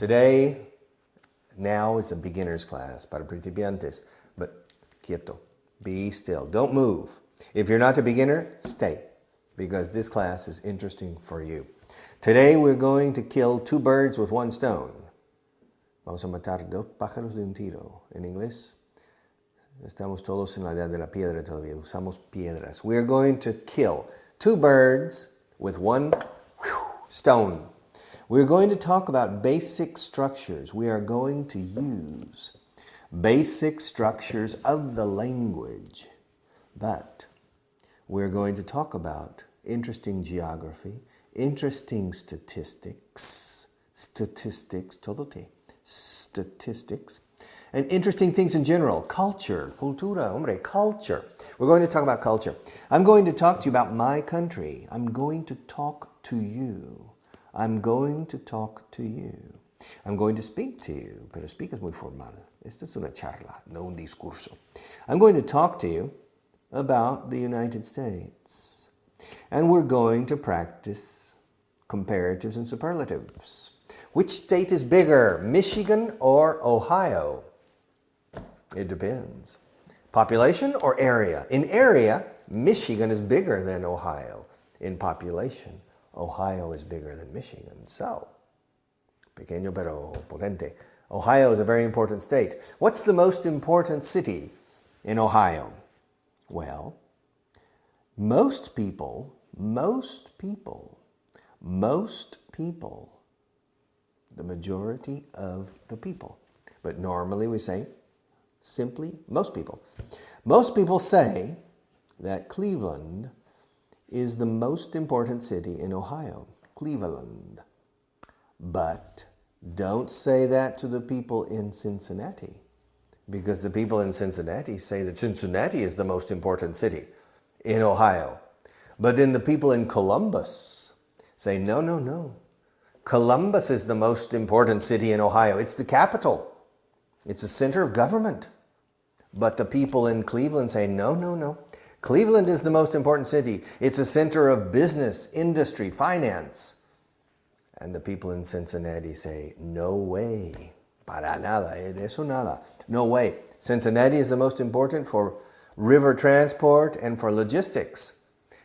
Today, now is a beginner's class, para principiantes, but quieto, be still, don't move. If you're not a beginner, stay, because this class is interesting for you. Today we're going to kill two birds with one stone. Vamos a matar dos pájaros de un tiro. En inglés, estamos todos en la edad de la piedra todavía, usamos piedras. We're going to kill two birds with one stone. We're going to talk about basic structures. We are going to use basic structures of the language. But we're going to talk about interesting geography, interesting statistics, todo te, statistics, and interesting things in general. Culture, cultura, hombre, culture. We're going to talk about culture. I'm going to talk to you about my country. I'm going to talk to you. I'm going to talk to you. I'm going to speak to you, pero speak es muy formal. Esto es una charla, no un discurso. I'm going to talk to you about the United States. And we're going to practice comparatives and superlatives. Which state is bigger, Michigan or Ohio? It depends. Population or area? In area, Michigan is bigger than Ohio. In population, Ohio is bigger than Michigan. So, pequeño pero potente. Ohio is a very important state. What's the most important city in Ohio? Well, most people, the majority of the people. But normally we say simply most people. Most people say that Cleveland is the most important city in Ohio. Cleveland. But don't say that to the people in Cincinnati, because the people in Cincinnati say that Cincinnati is the most important city in Ohio. But then the people in Columbus say, no. Columbus is the most important city in Ohio. It's the capital. It's the center of government. But the people in Cleveland say, no. Cleveland is the most important city. It's a center of business, industry, finance. And the people in Cincinnati say, no way. Para nada, eso nada. No way. Cincinnati is the most important for river transport and for logistics.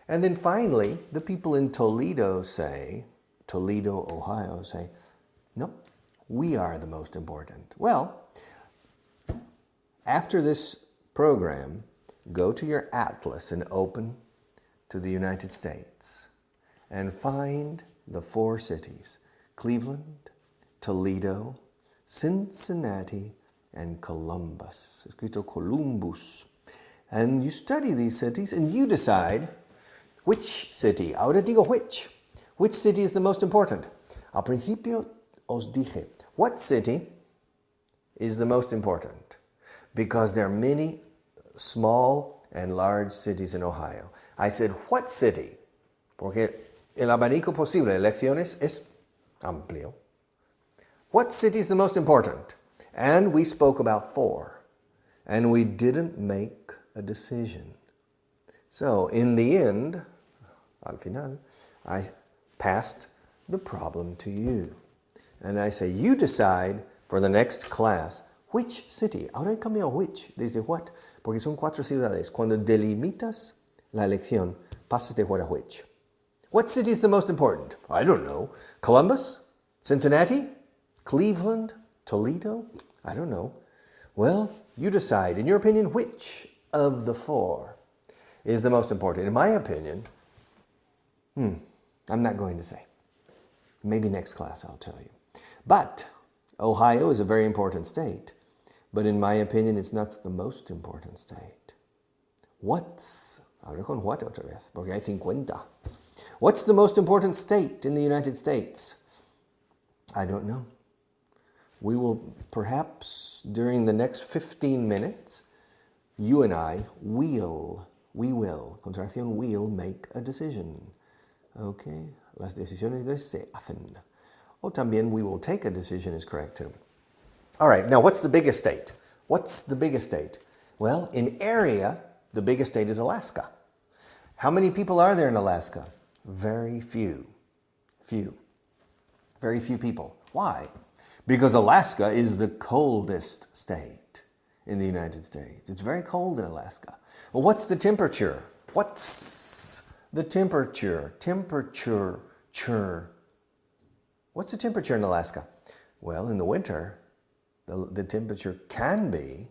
And then finally, the people in Toledo, Ohio, say, no, we are the most important. Well, after this program, go to your atlas and open to the United States and find the four cities: Cleveland, Toledo, Cincinnati, and Columbus. Escrito Columbus. And you study these cities and you decide which city. Ahora digo which. Which city is the most important? Al principio os dije, what city is the most important? Because there are many small and large cities in Ohio. I said, what city? Porque el abanico posible de elecciones es amplio. What city is the most important? And we spoke about four. And we didn't make a decision. So in the end, al final, I passed the problem to you. And I say, you decide for the next class which city. Ahora he cambiado which, desde what, porque son cuatro ciudades. Cuando delimitas la elección, pasas de what a which. What city is the most important? I don't know. Columbus? Cincinnati? Cleveland? Toledo? I don't know. Well, you decide. In your opinion, which of the four is the most important? In my opinion, I'm not going to say. Maybe next class I'll tell you. But Ohio is a very important state. But in my opinion, it's not the most important state. Ahora con what otra vez? Porque hay 50. What's the most important state in the United States? I don't know. We will perhaps, during the next 15 minutes, you and I we will, contracción will make a decision. Okay? Las decisiones se hacen. Or también we will take a decision is correct too. All right, now what's the biggest state? What's the biggest state? Well, in area, the biggest state is Alaska. How many people are there in Alaska? Very few. Very few people. Why? Because Alaska is the coldest state in the United States. It's very cold in Alaska. Well, what's the temperature? What's the temperature? What's the temperature in Alaska? Well, in the winter, the temperature can be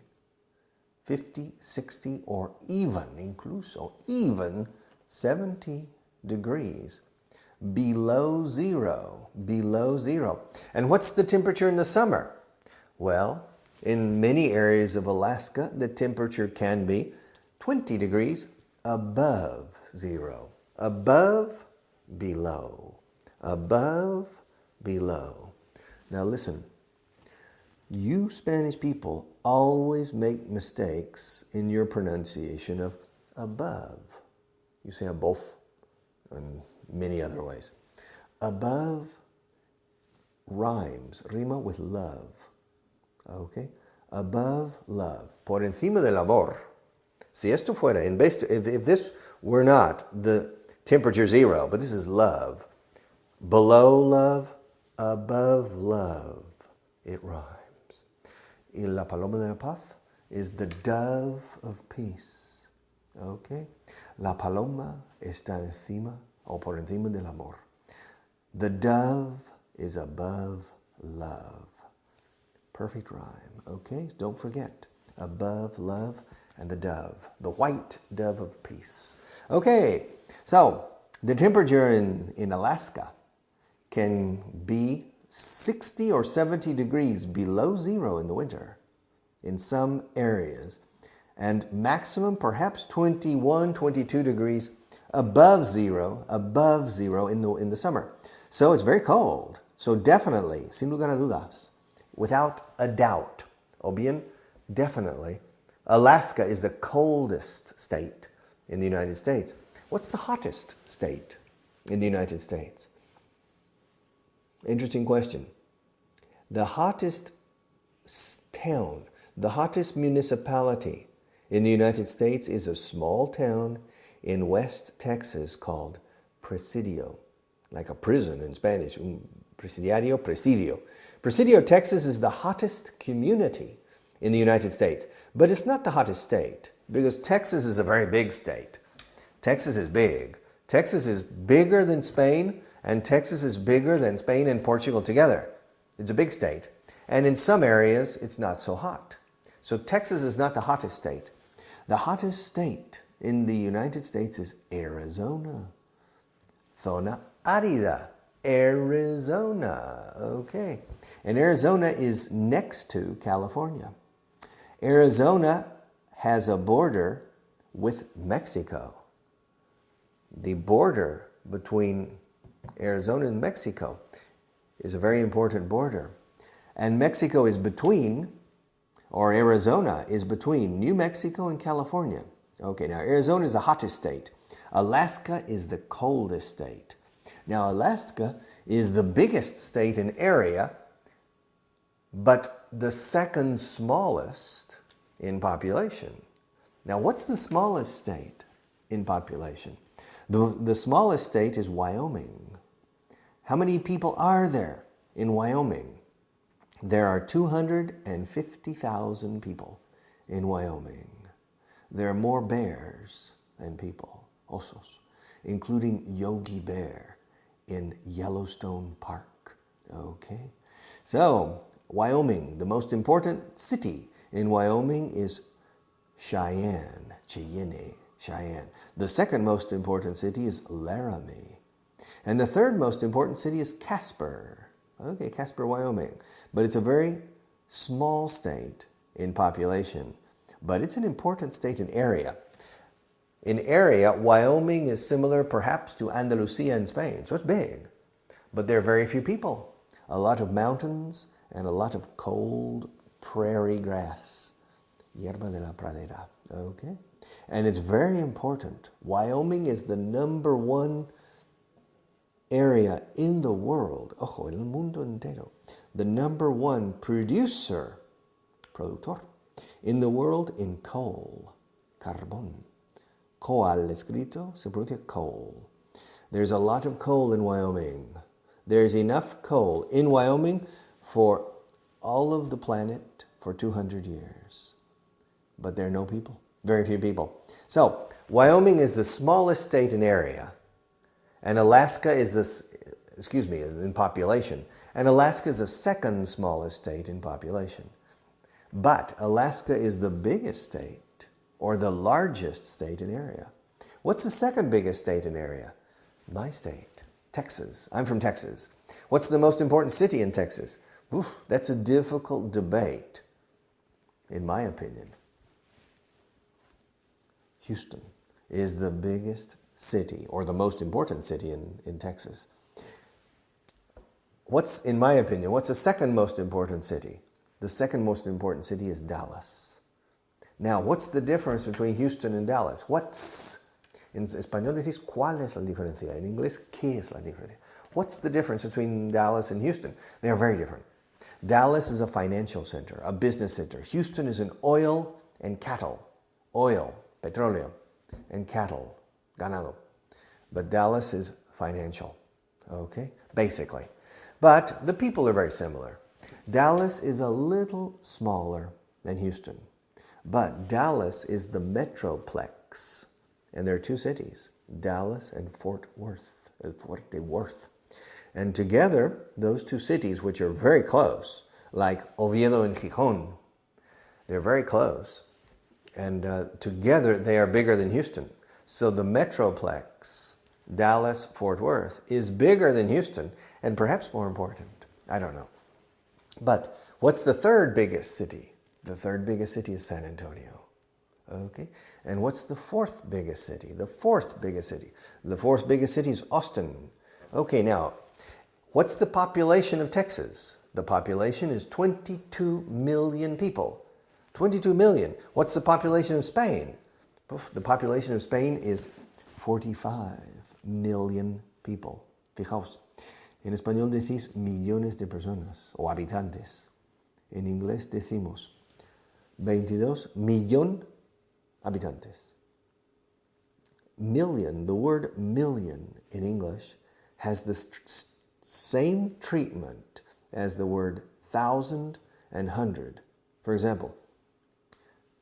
50, 60, or even 70 degrees below zero. And what's the temperature in the summer? Well, in many areas of Alaska, the temperature can be 20 degrees above zero. Above, below. Above, below. Now listen, you Spanish people always make mistakes in your pronunciation of above. You say above and many other ways. Above rima with love. Okay? Above love. Por encima del amor. Si esto fuera, if this were not the temperature zero, but this is love, below love, above love, it rhymes. Y la paloma de la paz is the dove of peace. Okay? La paloma está encima o por encima del amor. The dove is above love. Perfect rhyme. Okay? Don't forget. Above love and the dove. The white dove of peace. Okay. So, the temperature in Alaska can be 60 or 70 degrees below zero in the winter in some areas, and maximum perhaps 21, 22 degrees above zero in the summer. So it's very cold. So definitely, sin lugar a dudas, without a doubt, o bien definitely, Alaska is the coldest state in the United States. What's the hottest state in the United States? Interesting question. The hottest town, the hottest municipality in the United States is a small town in West Texas called Presidio, like a prison in Spanish, presidiario, presidio. Presidio, Texas is the hottest community in the United States, but it's not the hottest state because Texas is a very big state. Texas is big. Texas is bigger than Spain, and Texas is bigger than Spain and Portugal together. It's a big state. And in some areas, it's not so hot. So Texas is not the hottest state. The hottest state in the United States is Arizona. Zona árida. Arizona. Okay. And Arizona is next to California. Arizona has a border with Mexico. The border between Arizona and Mexico is a very important border. And Mexico is between, or Arizona is between New Mexico and California. Okay, now Arizona is the hottest state. Alaska is the coldest state. Now Alaska is the biggest state in area, but the second smallest in population. Now what's the smallest state in population? The smallest state is Wyoming. How many people are there in Wyoming? There are 250,000 people in Wyoming. There are more bears than people, osos, including Yogi Bear in Yellowstone Park. Okay? So, Wyoming, the most important city in Wyoming is Cheyenne. The second most important city is Laramie. And the third most important city is Casper. Okay, Casper, Wyoming. But it's a very small state in population. But it's an important state in area. In area, Wyoming is similar perhaps to Andalusia in Spain. So it's big. But there are very few people. A lot of mountains and a lot of cold prairie grass. Hierba de la pradera. Okay? And it's very important. Wyoming is the number one area in the world, ojo, en el mundo entero, the number one productor in the world in coal, carbón. Coal escrito, se pronuncia coal. There's a lot of coal in Wyoming. There's enough coal in Wyoming for all of the planet for 200 years. But there are no people, very few people. So, Wyoming is the smallest state in area, and Alaska is in population. And Alaska is the second smallest state in population. But Alaska is the biggest state, or the largest state in area. What's the second biggest state in area? My state, Texas. I'm from Texas. What's the most important city in Texas? Oof, that's a difficult debate, in my opinion. Houston is the biggest city, or the most important city in Texas. In my opinion, what's the second most important city? The second most important city is Dallas. Now, what's the difference between Houston and Dallas? En español decís, ¿cuál es la diferencia? En inglés, ¿qué es la diferencia? What's the difference between Dallas and Houston? They are very different. Dallas is a financial center, a business center. Houston is an oil and cattle. Oil, petróleo, and cattle, ganado. But Dallas is financial, okay, basically. But the people are very similar. Dallas is a little smaller than Houston. But Dallas is the metroplex. And there are two cities, Dallas and Fort Worth. And together, those two cities, which are very close, like Oviedo and Gijón, they're very close. And together, they are bigger than Houston. So the metroplex, Dallas-Fort Worth, is bigger than Houston and perhaps more important. I don't know. But what's the third biggest city? The third biggest city is San Antonio. Okay? And what's the fourth biggest city? The fourth biggest city. The fourth biggest city is Austin. Okay, now, what's the population of Texas? The population is 22 million people. 22 million. What's the population of Spain? The population of Spain is 45 million people. Fijaos, en español decís millones de personas o habitantes. En inglés decimos 22 millón habitantes. Million, the word million in English has the same treatment as the word thousand and hundred. For example,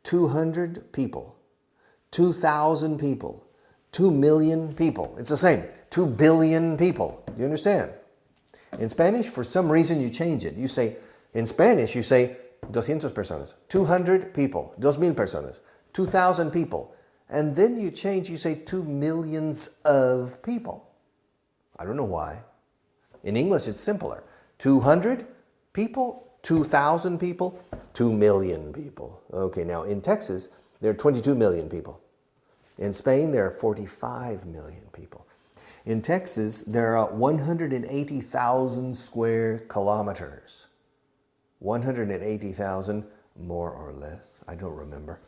200 people, 2,000 people, 2 million people. It's the same. 2 billion people. Do you understand? In Spanish, for some reason, you change it. You say, in Spanish, you say 200 personas, 200 people, 2,000 personas, 2,000 people. And then you change, you say 2 millions of people. I don't know why. In English, it's simpler. 200 people, 2,000 people, 2 million people. Okay, now in Texas, there are 22 million people. In Spain, there are 45 million people. In Texas, there are 180,000 square kilometers. 180,000, more or less, I don't remember.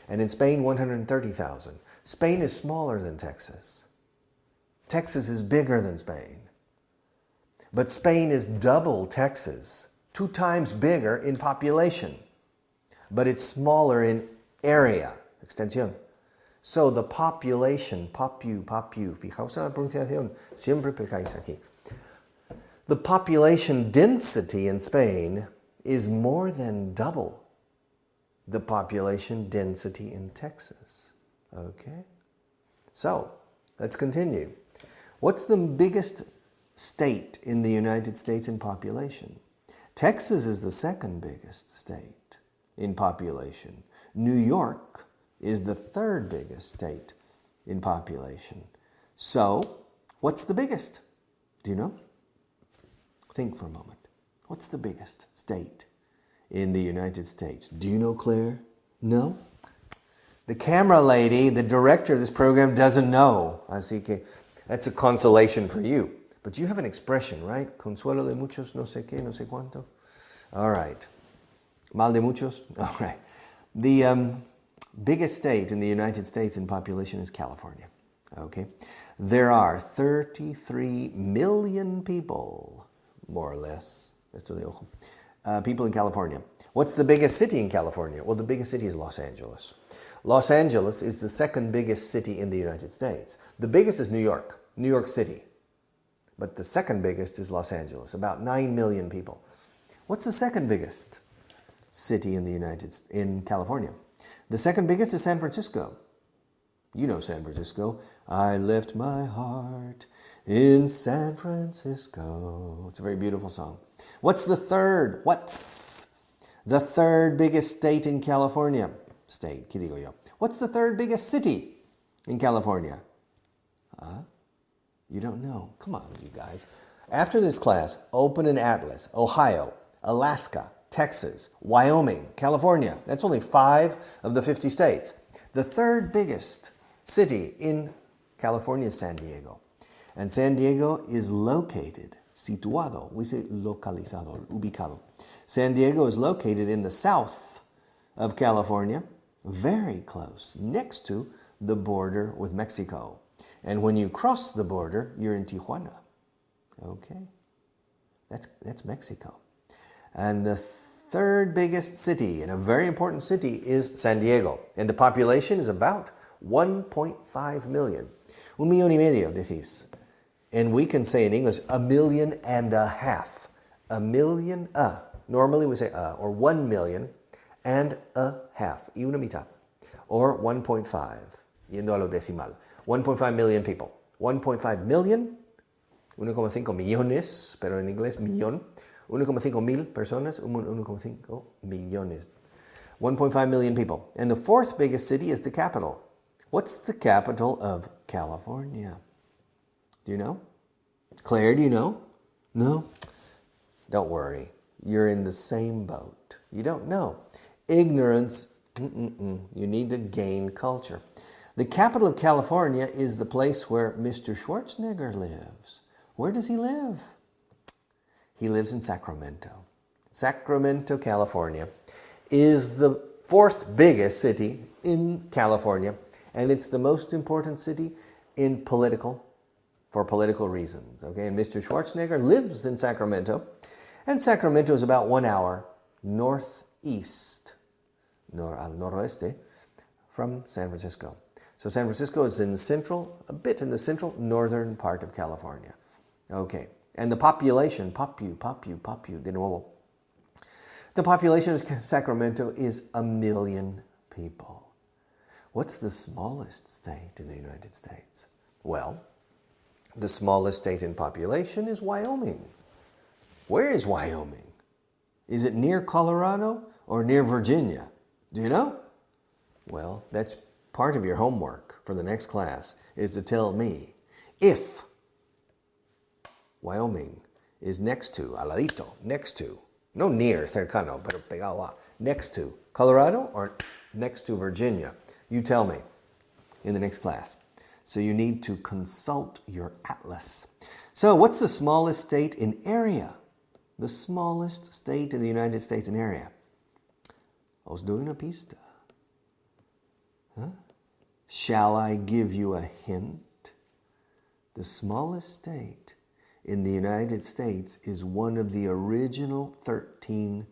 And in Spain, 130,000. Spain is smaller than Texas. Texas is bigger than Spain. But Spain is double Texas, 2 times bigger in population. But it's smaller in area, extensión. So the population, fijaos en la pronunciación, siempre pecáis aquí. The population density in Spain is more than double the population density in Texas. Okay? So, let's continue. What's the biggest state in the United States in population? Texas is the second biggest state in population. New York is the third biggest state in population. So, what's the biggest? Do you know? Think for a moment. What's the biggest state in the United States? Do you know, Claire? No? The camera lady, the director of this program, doesn't know. Así que that's a consolation for you. But you have an expression, right? Consuelo de muchos, no sé qué, no sé cuánto. All right. Mal de muchos? All right. The biggest state in the United States in population is California. Okay? There are 33 million people, more or less, esto de ojo, people in California. What's the biggest city in California? Well, the biggest city is Los Angeles. Los Angeles is the second biggest city in the United States. The biggest is New York City. But the second biggest is Los Angeles, about 9 million people. What's the second biggest city in California? The second biggest is San Francisco. You know San Francisco. I left my heart in San Francisco. It's a very beautiful song. What's the third biggest state in California? State, ¿qué digo yo? What's the third biggest city in California? You don't know. Come on, you guys. After this class, open an atlas. Ohio, Alaska, Texas, Wyoming, California. That's only 5 of the 50 states. The third biggest city in California is San Diego. And San Diego is located, situado, we say localizado, ubicado. San Diego is located in the south of California, very close, next to the border with Mexico. And when you cross the border, you're in Tijuana. Okay, that's Mexico. And the third biggest city, and a very important city, is San Diego. And the population is about 1.5 million. 1,5 million, decís. And we can say in English, 1.5 million. 1 million, normally we say or 1 million and a half. Y una mitad. Or 1.5, yendo a lo decimal. 1.5 million people. 1.5 million, 1,5 millones, pero en inglés millón. 1,5 mil personas, 1,5 millones. 1.5 million people. And the fourth biggest city is the capital. What's the capital of California? Do you know? Claire, do you know? No? Don't worry. You're in the same boat. You don't know. Ignorance, you need to gain culture. The capital of California is the place where Mr. Schwarzenegger lives. Where does he live? He lives in Sacramento. Sacramento, California is the fourth biggest city in California, and it's the most important city for political reasons. Okay, and Mr. Schwarzenegger lives in Sacramento, and Sacramento is about 1 hour northeast, al noroeste, from San Francisco. So San Francisco is in the central, a bit in the central northern part of California. Okay, and the population, de nuevo. The population of Sacramento is 1 million people. What's the smallest state in the United States? Well, the smallest state in population is Wyoming. Where is Wyoming? Is it near Colorado or near Virginia? Do you know? Well, that's part of your homework for the next class, is to tell me if Wyoming is next to, al ladito, next to, no near, cercano, pero pegado a, next to Colorado or next to Virginia. You tell me in the next class. So you need to consult your atlas. So what's the smallest state in area? The smallest state in the United States in area. Os doy una pista. Huh? Shall I give you a hint? The smallest state in the United States is one of the original 13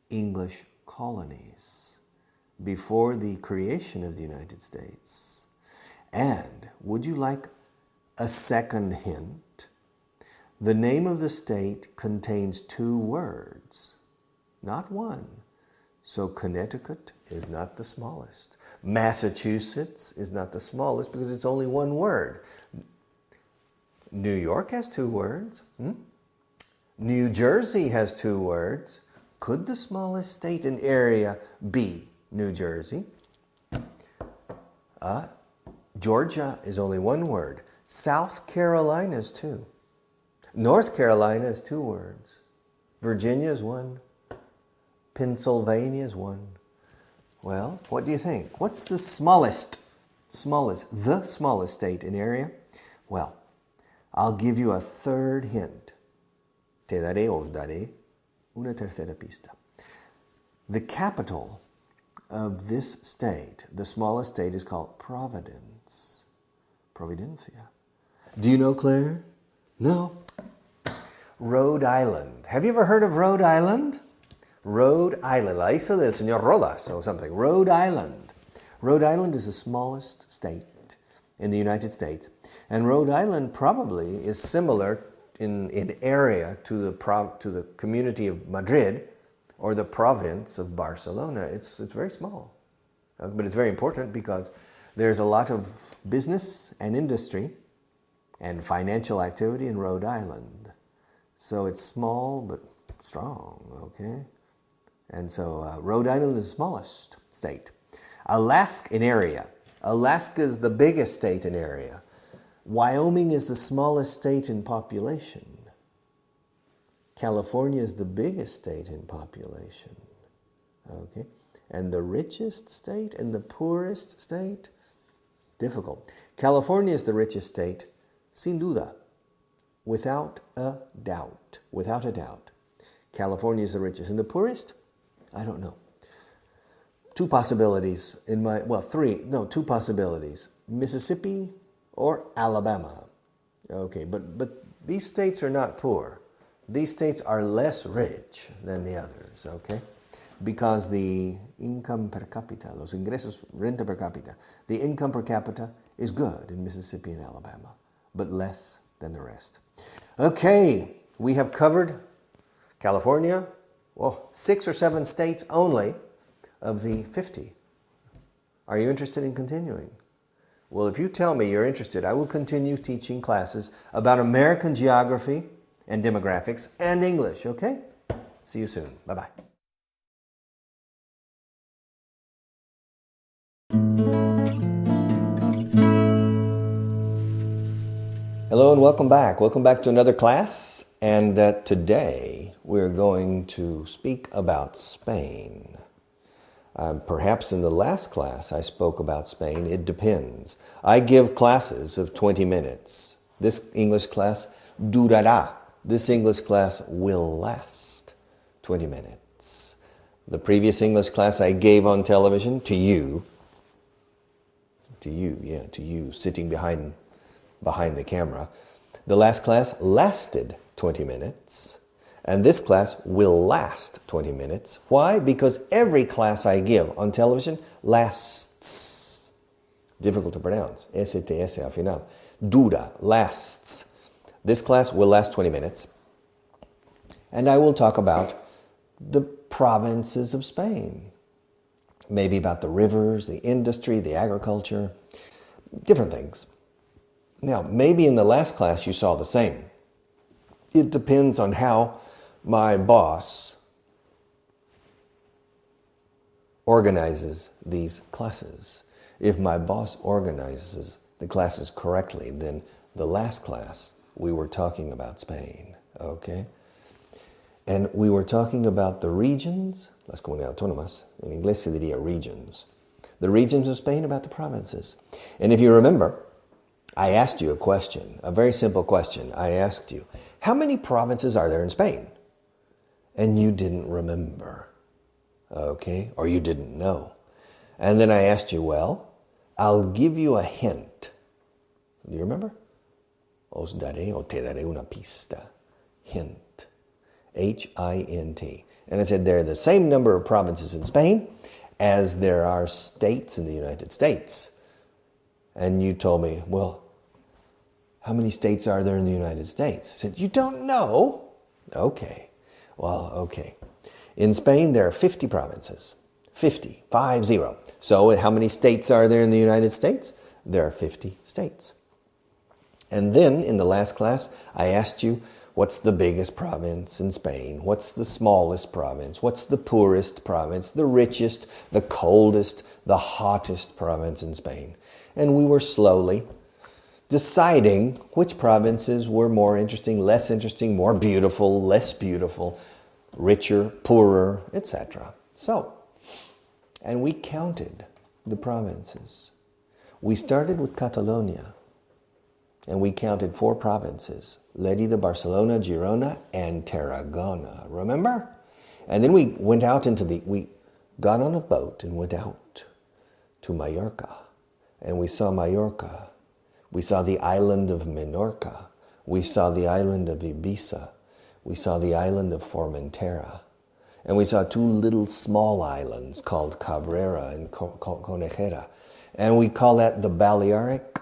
English colonies before the creation of the United States. And would you like a second hint? The name of the state contains 2 words, not one. So Connecticut is not the smallest. Massachusetts is not the smallest because it's only 1 word. New York has 2 words. New Jersey has 2 words. Could the smallest state in area be New Jersey? Georgia is only 1 word. South Carolina is 2. North Carolina is 2 words. Virginia is 1. Pennsylvania is 1. Well, what do you think? What's the smallest state in area? Well, I'll give you a third hint. Os daré una tercera pista. The capital of this state, the smallest state, is called Providence. Providencia. Do you know, Claire? No. Rhode Island. Have you ever heard of Rhode Island? Rhode Island, la isla del señor Rodas or something. Rhode Island. Rhode Island is the smallest state in the United States. And Rhode Island probably is similar in area to the community of Madrid or the province of Barcelona. It's very small, but it's very important because there's a lot of business and industry and financial activity in Rhode Island. So it's small but strong, okay? And so Rhode Island is the smallest state. Alaska in area. Alaska is the biggest state in area. Wyoming is the smallest state in population. California is the biggest state in population. Okay? And the richest state and the poorest state? Difficult. California is the richest state, sin duda, without a doubt. Without a doubt. California is the richest. And the poorest? I don't know. Two possibilities two possibilities. Mississippi or Alabama. Okay, but these states are not poor. These states are less rich than the others, okay? Because the income per capita, los ingresos, renta per capita, the income per capita is good in Mississippi and Alabama, but less than the rest. Okay, we have covered California, 6 or 7 states only of the 50. Are you interested in continuing? Well, if you tell me you're interested, I will continue teaching classes about American geography and demographics and English, okay? See you soon. Bye-bye. Hello and welcome back. Welcome back to another class. And today we're going to speak about Spain. Perhaps in the last class I spoke about Spain. It depends. I give classes of 20 minutes. This English class durará. This English class will last 20 minutes. The previous English class I gave on television to you, sitting behind the camera. The last class lasted 20 minutes. And this class will last 20 minutes. Why? Because every class I give on television lasts. Difficult to pronounce. STS al final. Dura, lasts. This class will last 20 minutes. And I will talk about the provinces of Spain. Maybe about the rivers, the industry, the agriculture, different things. Now, maybe in the last class you saw the same. It depends on how my boss organizes these classes. If my boss organizes the classes correctly, then the last class we were talking about Spain, okay? And we were talking about the regions, las comunidades autónomas, in Inglés se diría regions. The regions of Spain, about the provinces. And if you remember, I asked you a question, a very simple question. I asked you, how many provinces are there in Spain? And you didn't remember, okay? Or you didn't know. And then I asked you, well, I'll give you a hint. Do you remember? Os daré o te daré una pista. Hint. H-I-N-T. And I said there are the same number of provinces in Spain as there are states in the United States. And you told me, well, how many states are there in the United States? I said, you don't know? Okay. Well, okay. In Spain, there are 50 provinces. 50. 50. So how many states are there in the United States? There are 50 states. And then, in the last class, I asked you, what's the biggest province in Spain? What's the smallest province? What's the poorest province? The richest, the coldest, the hottest province in Spain? And we were slowly deciding which provinces were more interesting, less interesting, more beautiful, less beautiful, richer, poorer, etc. So, and we counted the provinces. We started with Catalonia, and we counted 4 provinces: Lérida, Barcelona, Girona, and Tarragona. Remember? And then we went out we got on a boat and went out to Mallorca, and we saw Mallorca. We saw the island of Menorca. We saw the island of Ibiza. We saw the island of Formentera. And we saw 2 little small islands called Cabrera and Conejera. And we call that the Balearic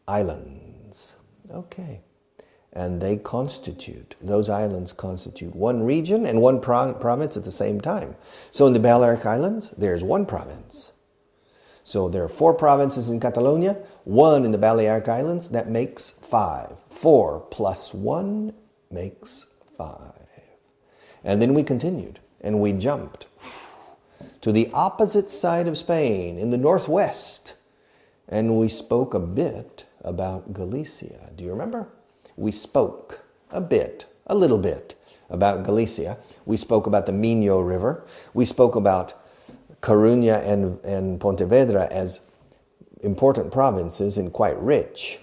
Islands. Okay. And those islands constitute one region and one province at the same time. So in the Balearic Islands, there's one province. So there are 4 provinces in Catalonia, 1 in the Balearic Islands, that makes 5. 4 plus 1 makes 5. And then we continued, and we jumped to the opposite side of Spain, in the northwest, and we spoke a bit about Galicia. Do you remember? We spoke a little bit about Galicia. We spoke about the Minho River. We spoke about Coruña and Pontevedra as important provinces and quite rich.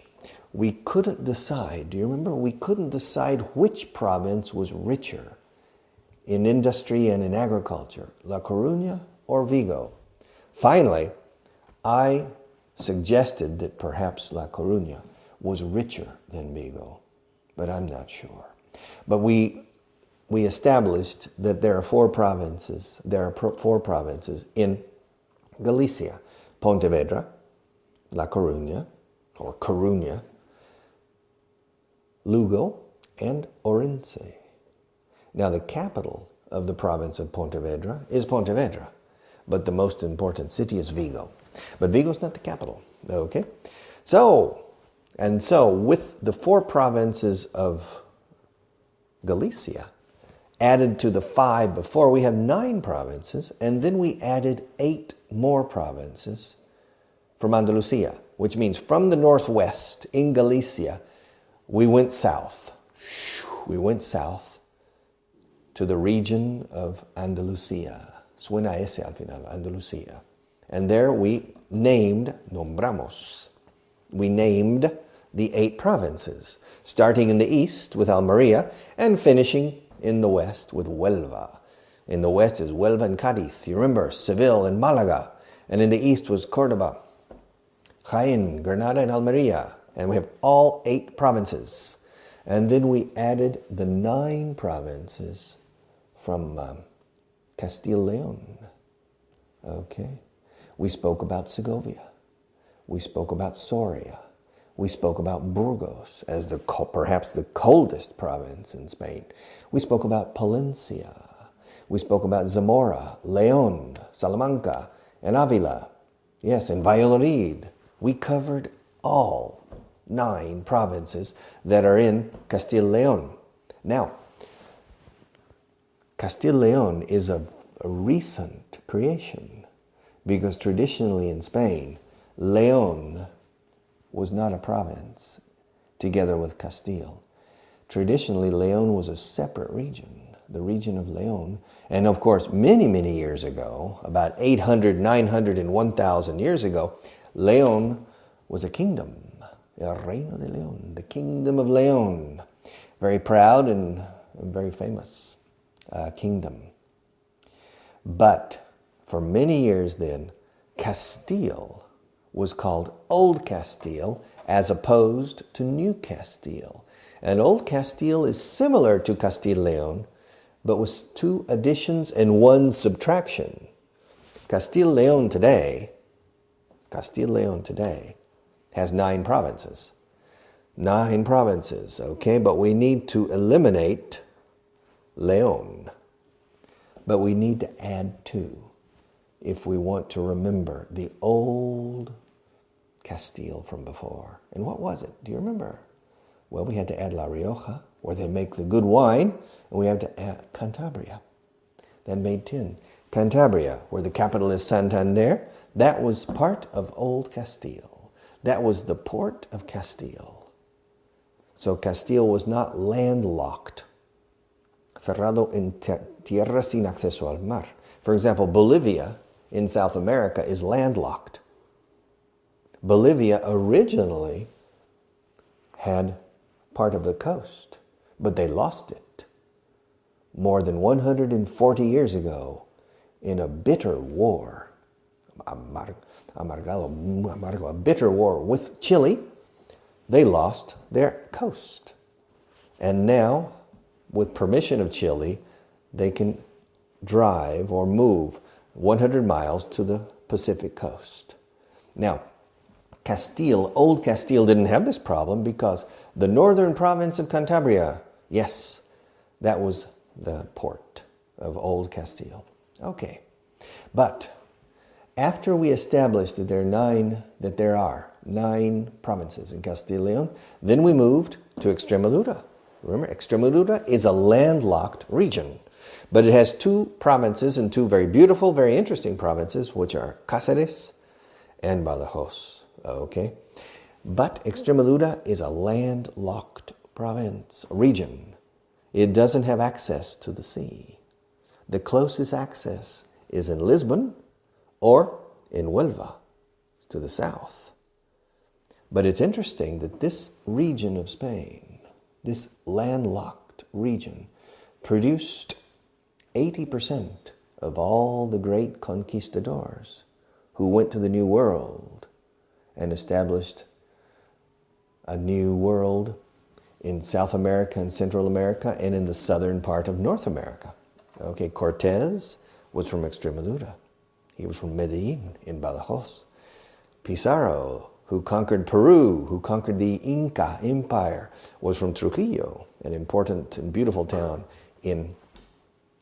We couldn't decide, do you remember? We couldn't decide which province was richer in industry and in agriculture, La Coruña or Vigo. Finally, I suggested that perhaps La Coruña was richer than Vigo, but I'm not sure. But we established that there are 4 provinces. There are 4 provinces in Galicia: Pontevedra, La Coruña, or Coruña, Lugo, and Orense. Now, the capital of the province of Pontevedra is Pontevedra, but the most important city is Vigo. But Vigo's not the capital, okay? So with the 4 provinces of Galicia added to the 5 before, we have 9 provinces, and then we added 8 more provinces from Andalusia, which means from the northwest in Galicia, we went south. We went south to the region of Andalusia. Suena ese al final, Andalusia. And there we nombramos. We named the 8 provinces, starting in the east with Almería and finishing in the west with Huelva. In the west is Huelva and Cádiz. You remember, Seville and Málaga. And in the east was Córdoba, Jaén, Granada, and Almería. And we have all 8 provinces. And then we added the 9 provinces from Castile-León. Okay. We spoke about Segovia. We spoke about Soria. We spoke about Burgos as perhaps the coldest province in Spain. We spoke about Palencia. We spoke about Zamora, León, Salamanca, and Avila. Yes, and Valladolid. We covered all 9 provinces that are in Castile-León. Now, Castile-León is a recent creation because traditionally in Spain, León was not a province together with Castile. Traditionally, León was a separate region, the region of León. And of course, many, many years ago, about 800, 900, and 1,000 years ago, León was a kingdom, El Reino de León, the Kingdom of León. Very proud and very famous kingdom. But for many years then, Castile was called Old Castile as opposed to New Castile. And Old Castile is similar to Castile-León, but with 2 additions and 1 subtraction. Castile-León today has 9 provinces. 9 provinces, okay? But we need to eliminate León. But we need to add 2 if we want to remember the old Castile from before. And what was it? Do you remember? Well, we had to add La Rioja, where they make the good wine, and we have to add Cantabria. That made 10. Cantabria, where the capital is Santander, that was part of Old Castile. That was the port of Castile. So Castile was not landlocked, cerrado en tierra sin acceso al mar. For example, Bolivia in South America is landlocked. Bolivia originally had part of the coast, but they lost it more than 140 years ago in a bitter war, a bitter war with Chile. They lost their coast. And now, with permission of Chile, they can drive or move 100 miles to the Pacific coast. Now, Castile, Old Castile didn't have this problem because the northern province of Cantabria, yes, that was the port of Old Castile. Okay, but after we established that there are nine provinces in Castile y León, then we moved to Extremadura. Remember, Extremadura is a landlocked region, but it has two provinces and two very beautiful, very interesting provinces, which are Cáceres and Badajoz. Okay, but Extremadura is a landlocked province, region. It doesn't have access to the sea. The closest access is in Lisbon or in Huelva to the south. But it's interesting that this region of Spain, this landlocked region, produced 80% of all the great conquistadors who went to the New World and established a new world in South America and Central America and in the southern part of North America. Okay, Cortés was from Extremadura. He was from Medellin in Badajoz. Pizarro, who conquered Peru, who conquered the Inca Empire, was from Trujillo, an important and beautiful town in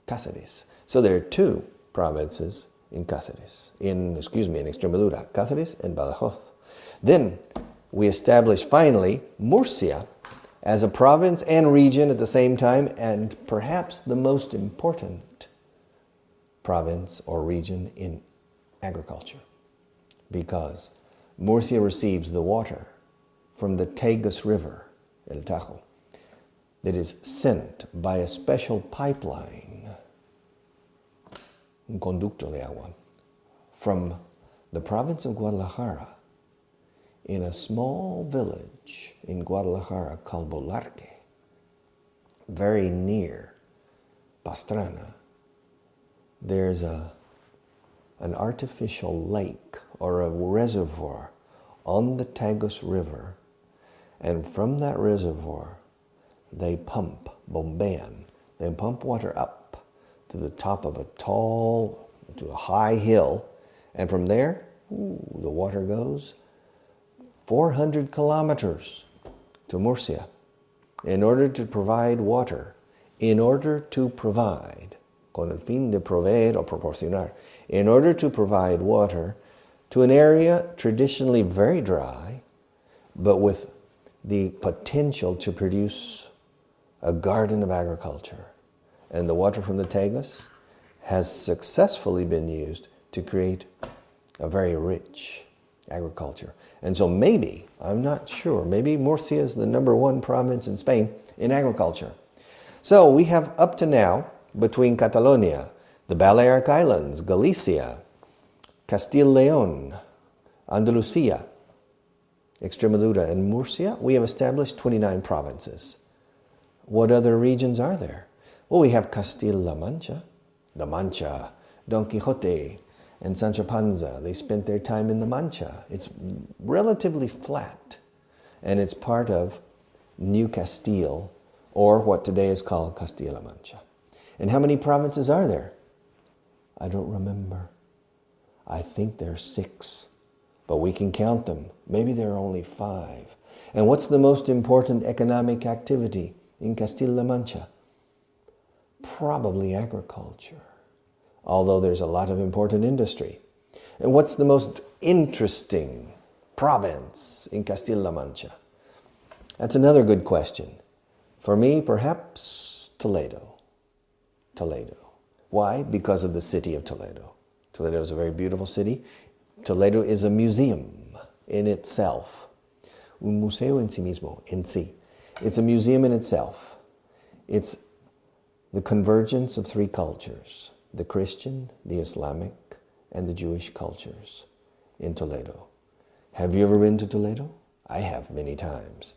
Cáceres. So there are two provinces in Cáceres, in Extremadura, Cáceres and Badajoz. Then we established finally Murcia as a province and region at the same time, and perhaps the most important province or region in agriculture, because Murcia receives the water from the Tagus River, El Tajo, that is sent by a special pipeline, un conducto de agua, from the province of Guadalajara in a small village in Guadalajara called Bolarque, very near Pastrana. There's an artificial lake or a reservoir on the Tagus River, and from that reservoir they pump, bombean, they pump water up to the top of to a high hill, and from there, the water goes 400 kilometers to Murcia in order to provide water, con el fin de proveer o proporcionar, in order to provide water to an area traditionally very dry, but with the potential to produce a garden of agriculture. And the water from the Tagus has successfully been used to create a very rich agriculture. And so maybe, I'm not sure, maybe Murcia is the #1 province in Spain in agriculture. So we have up to now, between Catalonia, the Balearic Islands, Galicia, Castile y León, Andalusia, Extremadura, and Murcia, we have established 29 provinces. What other regions are there? Well, we have Castilla-La Mancha, the Mancha, Don Quixote, and Sancho Panza. They spent their time in the Mancha. It's relatively flat, and it's part of New Castile, or what today is called Castilla-La Mancha. And how many provinces are there? I don't remember. I think there are 6, but we can count them. Maybe there are only 5. And what's the most important economic activity in Castilla-La Mancha? Probably agriculture, although there's a lot of important industry. And what's the most interesting province in Castilla-La Mancha? That's another good question. For me, perhaps Toledo. Toledo. Why? Because of the city of Toledo. Toledo is a very beautiful city. Toledo is a museum in itself. Un museo en sí mismo, en sí. It's a museum in itself. It's the convergence of 3 cultures, the Christian, the Islamic, and the Jewish cultures in Toledo. Have you ever been to Toledo? I have many times.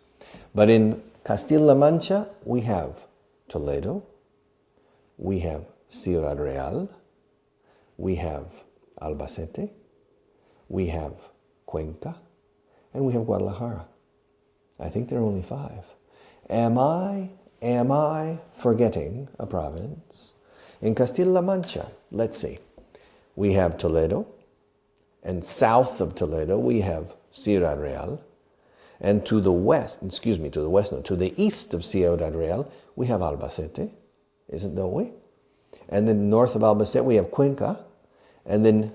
But in Castilla-La Mancha, we have Toledo, we have Ciudad Real, we have Albacete, we have Cuenca, and we have Guadalajara. I think there are only 5. Am I forgetting a province? In Castilla-La Mancha, let's see. We have Toledo, and south of Toledo we have Ciudad Real. And to the east of Ciudad Real, we have Albacete, don't we? And then north of Albacete, we have Cuenca. And then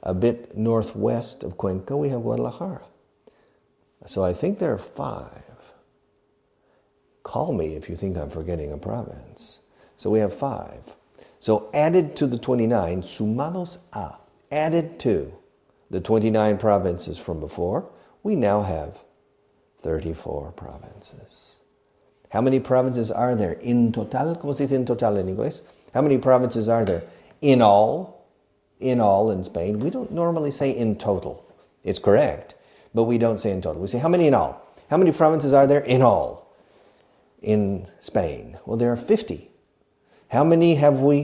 a bit northwest of Cuenca, we have Guadalajara. So I think there are 5. Call me if you think I'm forgetting a province. So we have 5. So added to the 29, sumados a, added to the 29 provinces from before, we now have 34 provinces. How many provinces are there in total? ¿Cómo se dice en total en inglés? How many provinces are there in all? In all in Spain. We don't normally say in total. It's correct, but we don't say in total. We say how many in all? How many provinces are there in all in Spain? Well, there are 50. How many have we